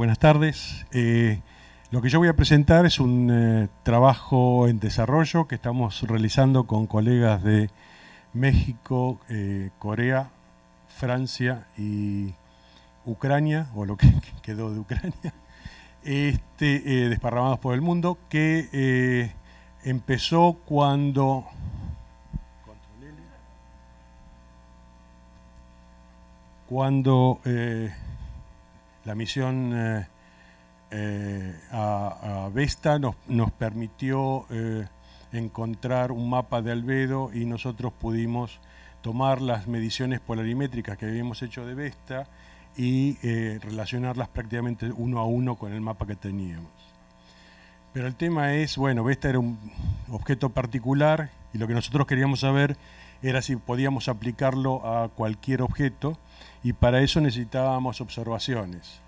Buenas tardes. Lo que yo voy a presentar es un trabajo en desarrollo que estamos realizando con colegas de México, Corea, Francia y Ucrania, o lo que quedó de Ucrania, desparramados por el mundo, que empezó cuando la misión a Vesta nos permitió encontrar un mapa de albedo y nosotros pudimos tomar las mediciones polarimétricas que habíamos hecho de Vesta y relacionarlas prácticamente uno a uno con el mapa que teníamos. Pero el tema es, bueno, Vesta era un objeto particular y lo que nosotros queríamos saber era si podíamos aplicarlo a cualquier objeto, y para eso necesitábamos observaciones.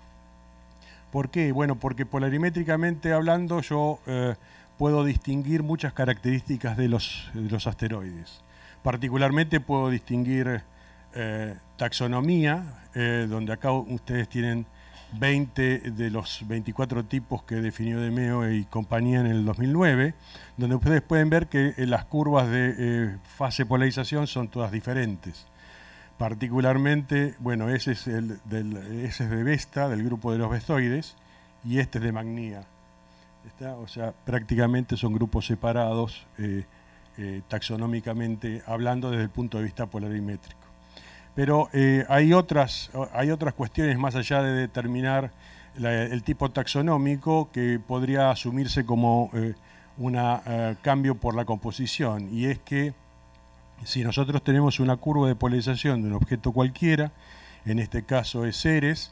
¿Por qué? Bueno, porque polarimétricamente hablando yo puedo distinguir muchas características de los asteroides. Particularmente puedo distinguir taxonomía, donde acá ustedes tienen 20 de los 24 tipos que definió DeMeo y compañía en el 2009, donde ustedes pueden ver que las curvas de fase polarización son todas diferentes. Particularmente, bueno, ese es de Vesta, del grupo de los vestoides, y este es de Magnía. O sea, prácticamente son grupos separados taxonómicamente hablando desde el punto de vista polarimétrico. Pero hay otras cuestiones más allá de determinar el tipo taxonómico que podría asumirse como un cambio por la composición, y es que si nosotros tenemos una curva de polarización de un objeto cualquiera, en este caso es Ceres,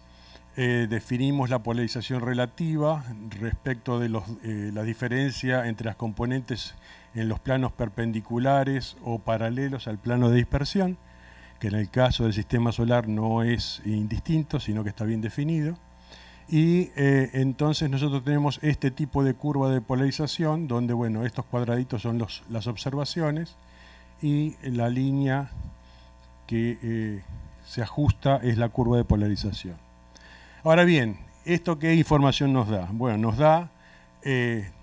definimos la polarización relativa respecto de la diferencia entre las componentes en los planos perpendiculares o paralelos al plano de dispersión, que en el caso del sistema solar no es indistinto, sino que está bien definido. Y entonces nosotros tenemos este tipo de curva de polarización, donde bueno, estos cuadraditos son las observaciones, y la línea que se ajusta es la curva de polarización. Ahora bien, ¿esto qué información nos da? Bueno, nos da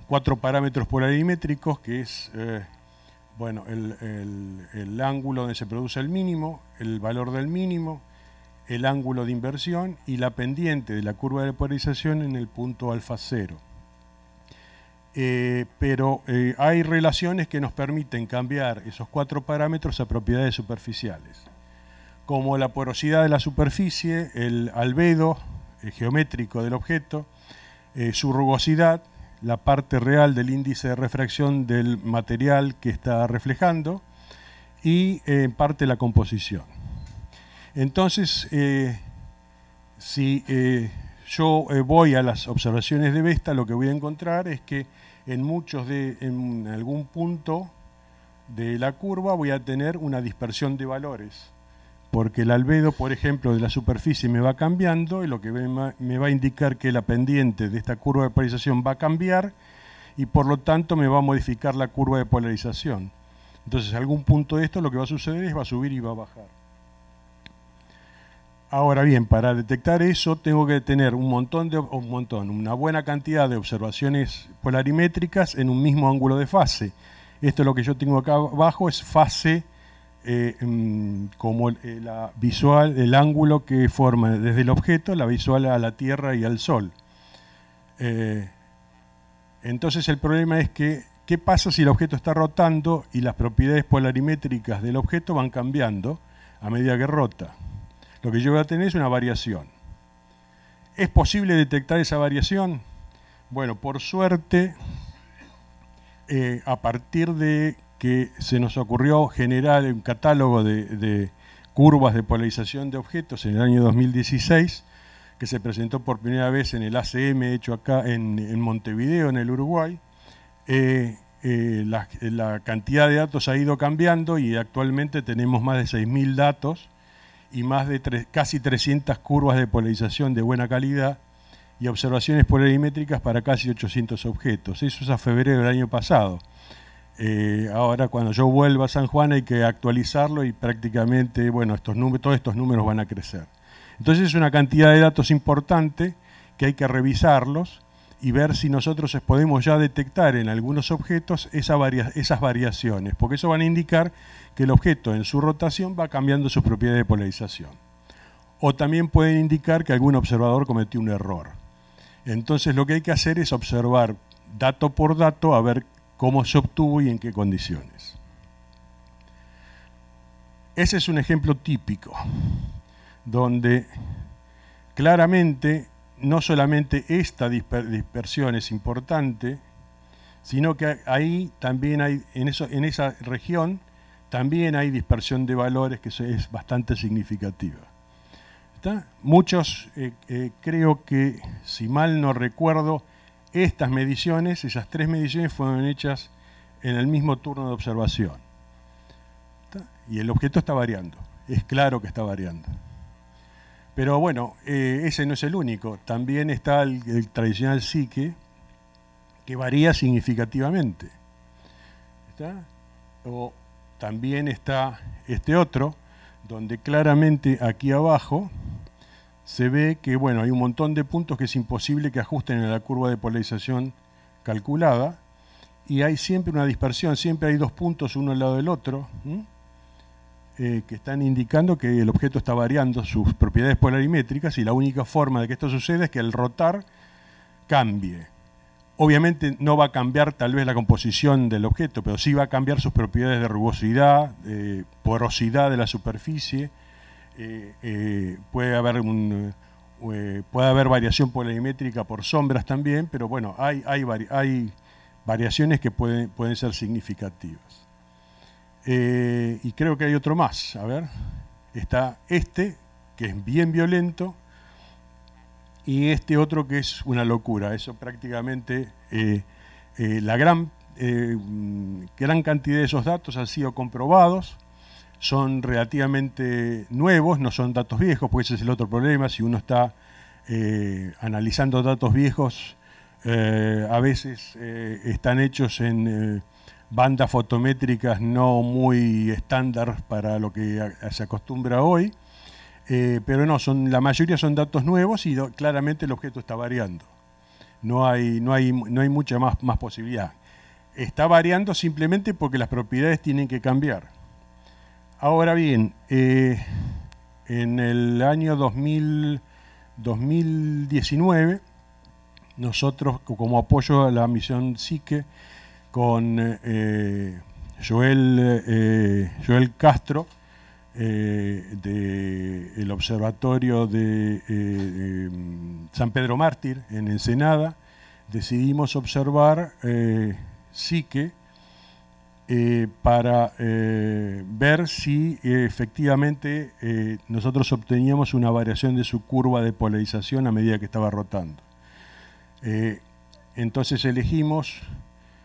4 parámetros polarimétricos, que es bueno, el ángulo donde se produce el mínimo, el valor del mínimo, el ángulo de inversión y la pendiente de la curva de polarización en el punto alfa 0. Pero hay relaciones que nos permiten cambiar esos 4 parámetros a propiedades superficiales, como la porosidad de la superficie, el albedo geométrico del objeto, su rugosidad, la parte real del índice de refracción del material que está reflejando y en parte la composición. Entonces, si yo voy a las observaciones de Vesta, lo que voy a encontrar es que en algún punto de la curva voy a tener una dispersión de valores, porque el albedo, por ejemplo, de la superficie me va cambiando, y lo que me va a indicar que la pendiente de esta curva de polarización va a cambiar, y por lo tanto me va a modificar la curva de polarización. Entonces, a algún punto de esto lo que va a suceder es va a subir y va a bajar. Ahora bien, para detectar eso tengo que tener una buena cantidad de observaciones polarimétricas en un mismo ángulo de fase. Esto es lo que yo tengo acá abajo, es fase como la visual, el ángulo que forma desde el objeto la visual a la Tierra y al Sol. Entonces el problema es que, ¿qué pasa si el objeto está rotando y las propiedades polarimétricas del objeto van cambiando a medida que rota? Lo que yo voy a tener es una variación. ¿Es posible detectar esa variación? Bueno, por suerte, a partir de que se nos ocurrió generar un catálogo de curvas de polarización de objetos en el año 2016, que se presentó por primera vez en el ACM hecho acá en Montevideo, en el Uruguay, la cantidad de datos ha ido cambiando y actualmente tenemos más de 6.000 datos y más de casi 300 curvas de polarización de buena calidad y observaciones polarimétricas para casi 800 objetos. Eso es a febrero del año pasado. Ahora cuando yo vuelva a San Juan hay que actualizarlo y prácticamente, bueno, todos estos números van a crecer. Entonces es una cantidad de datos importante que hay que revisarlos y ver si nosotros podemos ya detectar en algunos objetos esas variaciones, porque eso van a indicar que el objeto en su rotación va cambiando sus propiedades de polarización. O también pueden indicar que algún observador cometió un error. Entonces lo que hay que hacer es observar dato por dato a ver cómo se obtuvo y en qué condiciones. Ese es un ejemplo típico, donde claramente no solamente esta dispersión es importante, sino que ahí también hay, en esa región, también hay dispersión de valores que es bastante significativa. ¿Está? Muchos, creo que, si mal no recuerdo, estas mediciones, esas 3 mediciones fueron hechas en el mismo turno de observación. ¿Está? Y el objeto está variando, es claro que está variando. Pero bueno, ese no es el único. También está el tradicional psique, que varía significativamente. ¿Está? O también está este otro, donde claramente aquí abajo se ve que bueno, hay un montón de puntos que es imposible que ajusten a la curva de polarización calculada, y hay siempre una dispersión, siempre hay 2 puntos uno al lado del otro, que están indicando que el objeto está variando sus propiedades polarimétricas, y la única forma de que esto suceda es que al rotar cambie. Obviamente no va a cambiar tal vez la composición del objeto, pero sí va a cambiar sus propiedades de rugosidad, porosidad de la superficie. Puede haber variación polarimétrica por sombras también, pero bueno, hay variaciones que pueden ser significativas. Y creo que hay otro más. A ver, está este, que es bien violento, y este otro que es una locura. Eso prácticamente, la gran cantidad de esos datos han sido comprobados, son relativamente nuevos, no son datos viejos, porque ese es el otro problema. Si uno está analizando datos viejos, a veces están hechos en bandas fotométricas no muy estándar para lo que se acostumbra hoy, pero no, la mayoría son datos nuevos y claramente el objeto está variando. No hay mucha más posibilidad. Está variando simplemente porque las propiedades tienen que cambiar. Ahora bien, en el año 2019, nosotros, como apoyo a la misión Psique, con Joel Castro, del observatorio de San Pedro Mártir, en Ensenada, decidimos observar Psique para ver si efectivamente nosotros obteníamos una variación de su curva de polarización a medida que estaba rotando. Entonces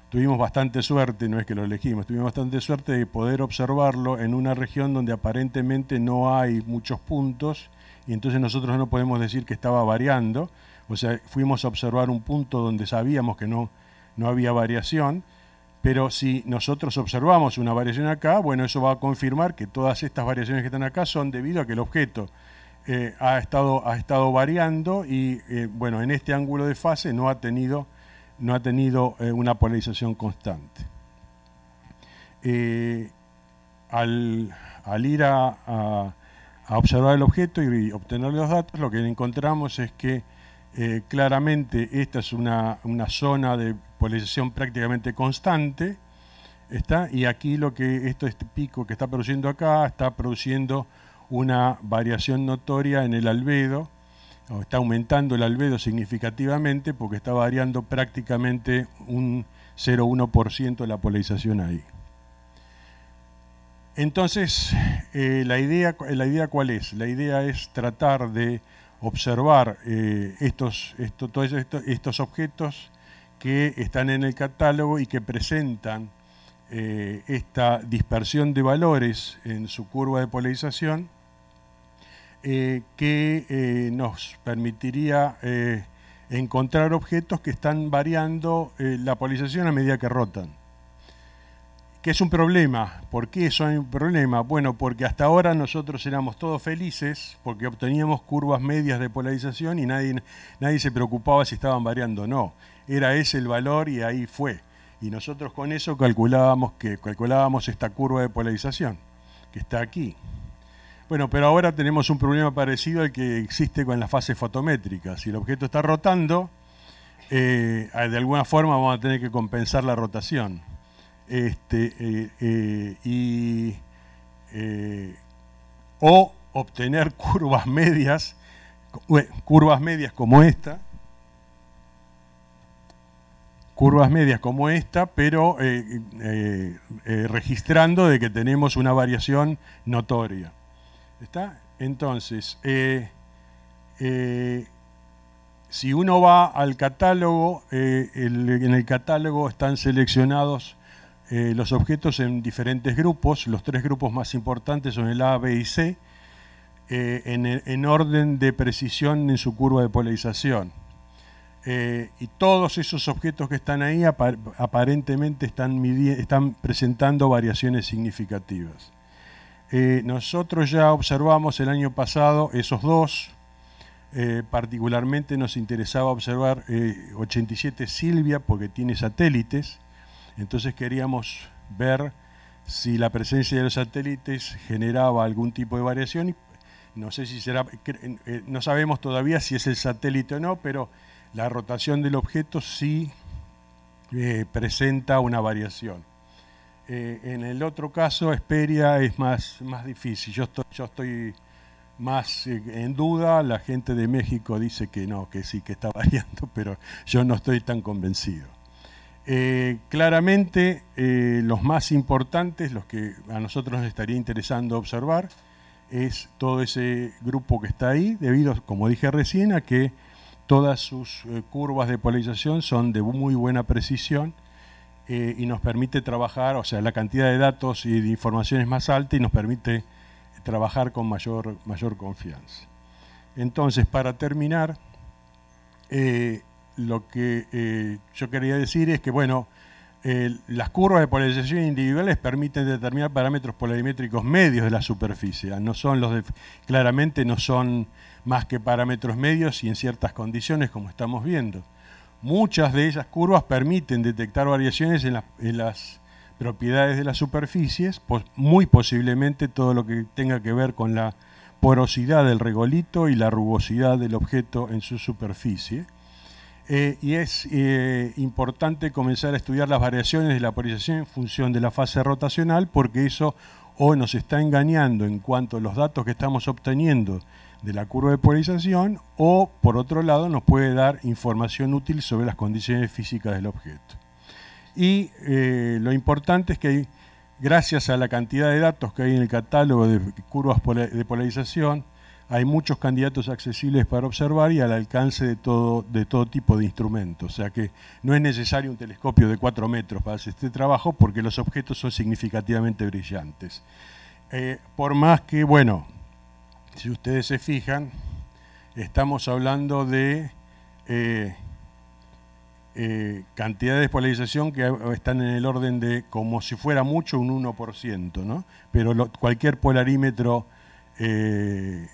tuvimos bastante suerte, no es que lo elegimos, tuvimos bastante suerte de poder observarlo en una región donde aparentemente no hay muchos puntos, y entonces nosotros no podemos decir que estaba variando. O sea, fuimos a observar un punto donde sabíamos que no había variación, pero si nosotros observamos una variación acá, bueno, eso va a confirmar que todas estas variaciones que están acá son debido a que el objeto ha estado variando y, bueno, en este ángulo de fase no ha tenido una polarización constante. Al ir a observar el objeto y obtener los datos, lo que encontramos es que claramente esta es una zona de polarización prácticamente constante, y aquí este pico que está produciendo acá está produciendo una variación notoria en el albedo, o está aumentando el albedo significativamente porque está variando prácticamente un 0,1% la polarización ahí. Entonces, la idea ¿cuál es? La idea es tratar de observar todos estos objetos que están en el catálogo y que presentan esta dispersión de valores en su curva de polarización, que nos permitiría encontrar objetos que están variando la polarización a medida que rotan. ¿Qué es un problema? ¿Por qué eso es un problema? Bueno, porque hasta ahora nosotros éramos todos felices porque obteníamos curvas medias de polarización y nadie se preocupaba si estaban variando o no. Era ese el valor y ahí fue. Y nosotros con eso calculábamos esta curva de polarización, que está aquí. Bueno, pero ahora tenemos un problema parecido al que existe con la fase fotométrica. Si el objeto está rotando, de alguna forma vamos a tener que compensar la rotación. O obtener curvas medias como esta, pero registrando de que tenemos una variación notoria. ¿Está? Entonces, si uno va al catálogo, en el catálogo están seleccionados los objetos en diferentes grupos. Los 3 grupos más importantes son el A, B y C, en orden de precisión en su curva de polarización. Y todos esos objetos que están ahí aparentemente están presentando variaciones significativas. Nosotros ya observamos el año pasado esos 2. Particularmente nos interesaba observar 87 Silvia porque tiene satélites. Entonces queríamos ver si la presencia de los satélites generaba algún tipo de variación. No sé si será, no sabemos todavía si es el satélite o no, pero la rotación del objeto sí presenta una variación. En el otro caso, Hesperia es más difícil. Yo estoy más en duda. La gente de México dice que no, que sí, que está variando, pero yo no estoy tan convencido. Claramente, los más importantes, los que a nosotros nos estaría interesando observar, es todo ese grupo que está ahí, debido, como dije recién, a que todas sus curvas de polarización son de muy buena precisión y nos permite trabajar, o sea, la cantidad de datos y de información es más alta y nos permite trabajar con mayor confianza. Entonces, para terminar, lo que yo quería decir es que, bueno, las curvas de polarización individuales permiten determinar parámetros polarimétricos medios de la superficie. Claramente no son más que parámetros medios y en ciertas condiciones, como estamos viendo. Muchas de esas curvas permiten detectar variaciones en las propiedades de las superficies, muy posiblemente todo lo que tenga que ver con la porosidad del regolito y la rugosidad del objeto en su superficie. Y es importante comenzar a estudiar las variaciones de la polarización en función de la fase rotacional, porque eso o nos está engañando en cuanto a los datos que estamos obteniendo de la curva de polarización, o por otro lado nos puede dar información útil sobre las condiciones físicas del objeto. Y lo importante es que gracias a la cantidad de datos que hay en el catálogo de curvas de polarización, hay muchos candidatos accesibles para observar y al alcance de todo tipo de instrumentos. O sea que no es necesario un telescopio de 4 metros para hacer este trabajo, porque los objetos son significativamente brillantes. Por más que, bueno, si ustedes se fijan, estamos hablando de cantidades de polarización que están en el orden de, como si fuera mucho, un 1%, ¿no? Pero cualquier polarímetro en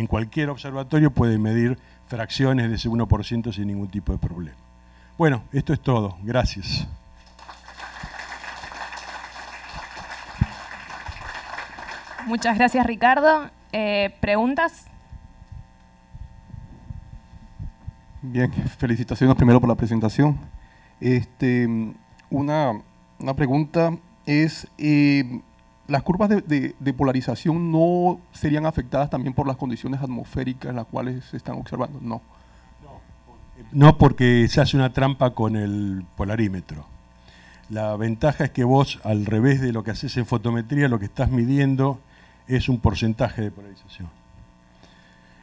cualquier observatorio puede medir fracciones de ese 1% sin ningún tipo de problema. Bueno, esto es todo. Gracias. Muchas gracias, Ricardo. ¿Preguntas? Bien, felicitaciones primero por la presentación. Una pregunta es, ¿las curvas de polarización no serían afectadas también por las condiciones atmosféricas en las cuales se están observando? No. No, porque se hace una trampa con el polarímetro. La ventaja es que vos, al revés de lo que haces en fotometría, lo que estás midiendo es un porcentaje de polarización.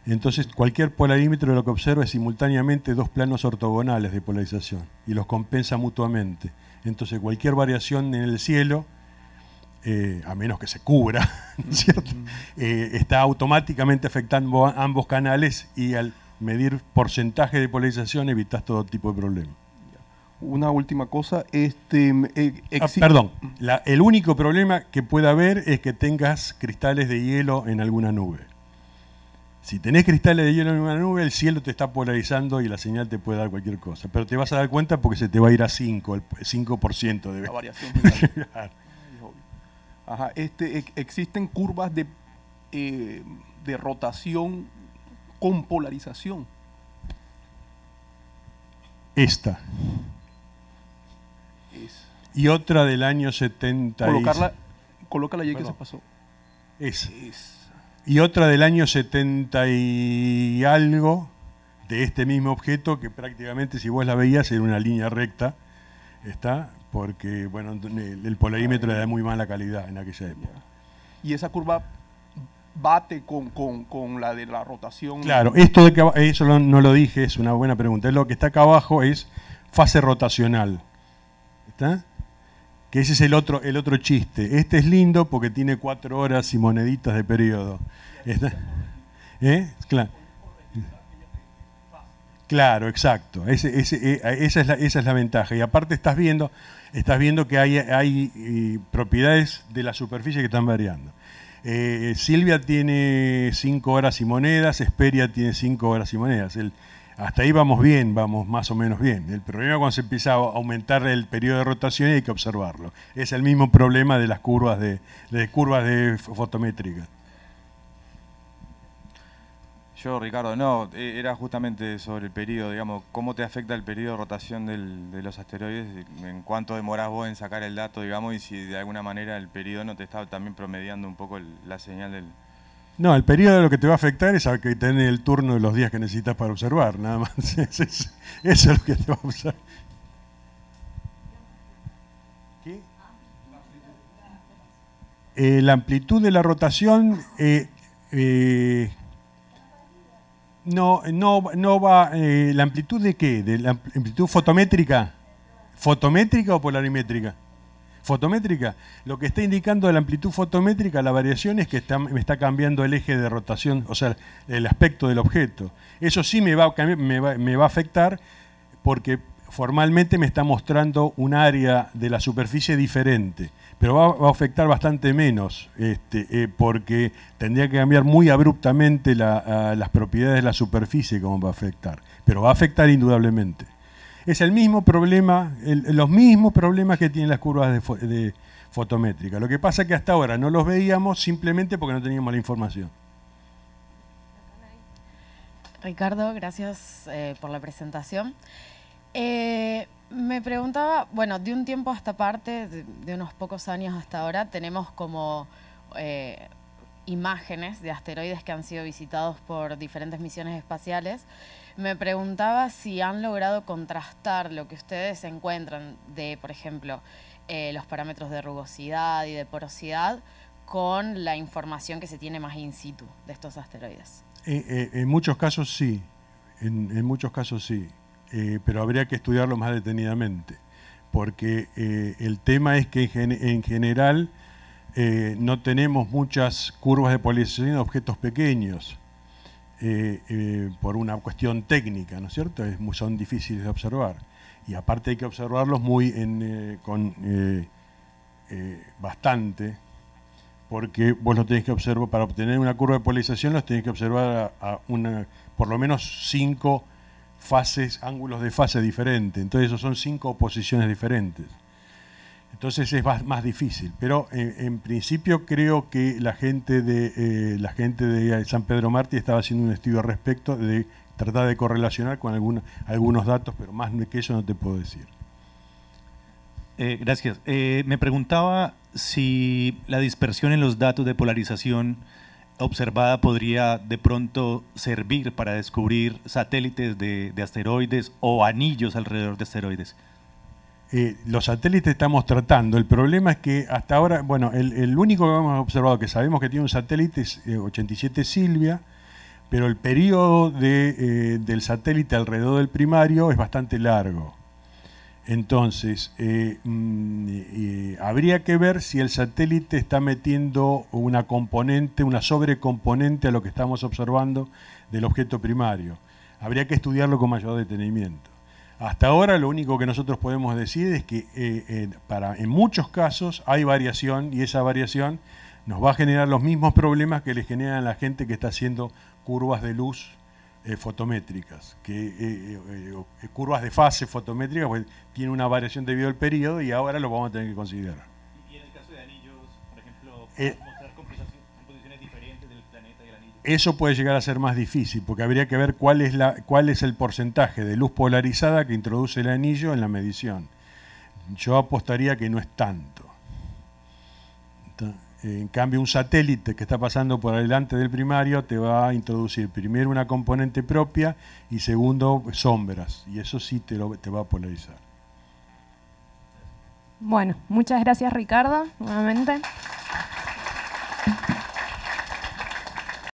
Entonces, cualquier polarímetro lo que observa es simultáneamente 2 planos ortogonales de polarización y los compensa mutuamente. Entonces, cualquier variación en el cielo, a menos que se cubra, ¿cierto? Está automáticamente afectando ambos canales, y al medir porcentaje de polarización evitas todo tipo de problemas. una última cosa. Perdón, el único problema que pueda haber es que tengas cristales de hielo en alguna nube. Si tenés cristales de hielo en una nube, el cielo te está polarizando y la señal te puede dar cualquier cosa. Pero te vas a dar cuenta porque se te va a ir a 5, el 5% de la variación. Ajá, existen curvas de rotación con polarización. Esta. Y otra del año 70. Colócala ahí que se pasó. Y otra del año 70 y algo, de este mismo objeto, que prácticamente si vos la veías era una línea recta, porque bueno, el polarímetro era de muy mala calidad en aquella época. Y esa curva bate con la de la rotación. Claro, eso no lo dije, es una buena pregunta. Lo que está acá abajo es fase rotacional. ¿Está? Que ese es el otro chiste. Este es lindo porque tiene 4 horas y moneditas de periodo. Claro. Claro, exacto. Esa es la ventaja. Y aparte estás viendo que hay propiedades de la superficie que están variando. Silvia tiene 5 horas y monedas, Hesperia tiene 5 horas y monedas. Hasta ahí vamos bien, vamos más o menos bien. El problema es cuando se empieza a aumentar el periodo de rotación y hay que observarlo. Es el mismo problema de las curvas de fotométricas. Yo, Ricardo, no, era justamente sobre el periodo, digamos, cómo te afecta el periodo de rotación de los asteroides, en cuánto demorás vos en sacar el dato, digamos, y si de alguna manera el periodo no te está también promediando un poco la señal del... No, el periodo lo que te va a afectar es a que tener el turno de los días que necesitas para observar, nada más. Eso es lo que te va a observar. ¿Qué? La amplitud de la rotación no va. ¿La amplitud de qué? ¿De la amplitud fotométrica? ¿Fotométrica o polarimétrica? Fotométrica, lo que está indicando la amplitud fotométrica, la variación es que me está cambiando el eje de rotación, o sea, el aspecto del objeto. Eso sí me va a afectar porque formalmente me está mostrando un área de la superficie diferente, pero va a afectar bastante menos, porque tendría que cambiar muy abruptamente las propiedades de la superficie como va a afectar, pero va a afectar indudablemente. Es el mismo problema, los mismos problemas que tienen las curvas de fotométrica. Lo que pasa es que hasta ahora no los veíamos simplemente porque no teníamos la información. Ricardo, gracias por la presentación. Me preguntaba, bueno, de un tiempo a esta parte, de unos pocos años hasta ahora, tenemos como imágenes de asteroides que han sido visitados por diferentes misiones espaciales. Me preguntaba si han logrado contrastar lo que ustedes encuentran de, por ejemplo, los parámetros de rugosidad y de porosidad con la información que se tiene más in situ de estos asteroides. En muchos casos sí, en muchos casos sí, pero habría que estudiarlo más detenidamente, porque el tema es que en general no tenemos muchas curvas de polarización de objetos pequeños. Por una cuestión técnica, ¿no es cierto? Son difíciles de observar. Y aparte hay que observarlos bastante, porque vos los tenés que observar, para obtener una curva de polarización los tenés que observar por lo menos 5 ángulos de fase diferentes. Entonces esos son 5 posiciones diferentes. Entonces es más difícil, pero en principio creo que la gente de San Pedro Mártir estaba haciendo un estudio al respecto de tratar de correlacionar con algunos datos, pero más que eso no te puedo decir. Gracias. Me preguntaba si la dispersión en los datos de polarización observada podría de pronto servir para descubrir satélites de asteroides o anillos alrededor de asteroides. Los satélites estamos tratando. El problema es que hasta ahora, bueno, el único que hemos observado que sabemos que tiene un satélite es 87 Silvia, pero el periodo del satélite alrededor del primario es bastante largo. Entonces, habría que ver si el satélite está metiendo una sobrecomponente a lo que estamos observando del objeto primario. Habría que estudiarlo con mayor detenimiento. Hasta ahora lo único que nosotros podemos decir es que en muchos casos hay variación y esa variación nos va a generar los mismos problemas que le generan a la gente que está haciendo curvas de luz fotométricas, curvas de fase fotométricas, pues tiene una variación debido al periodo y ahora lo vamos a tener que considerar. Y en el caso de anillos, por ejemplo, mostrar composiciones diferentes del planeta y el anillo. Eso puede llegar a ser más difícil, porque habría que ver cuál es el porcentaje de luz polarizada que introduce el anillo en la medición. Yo apostaría que no es tanto. En cambio, un satélite que está pasando por delante del primario te va a introducir primero una componente propia y segundo sombras, y eso sí te va a polarizar. Bueno, muchas gracias Ricardo, nuevamente.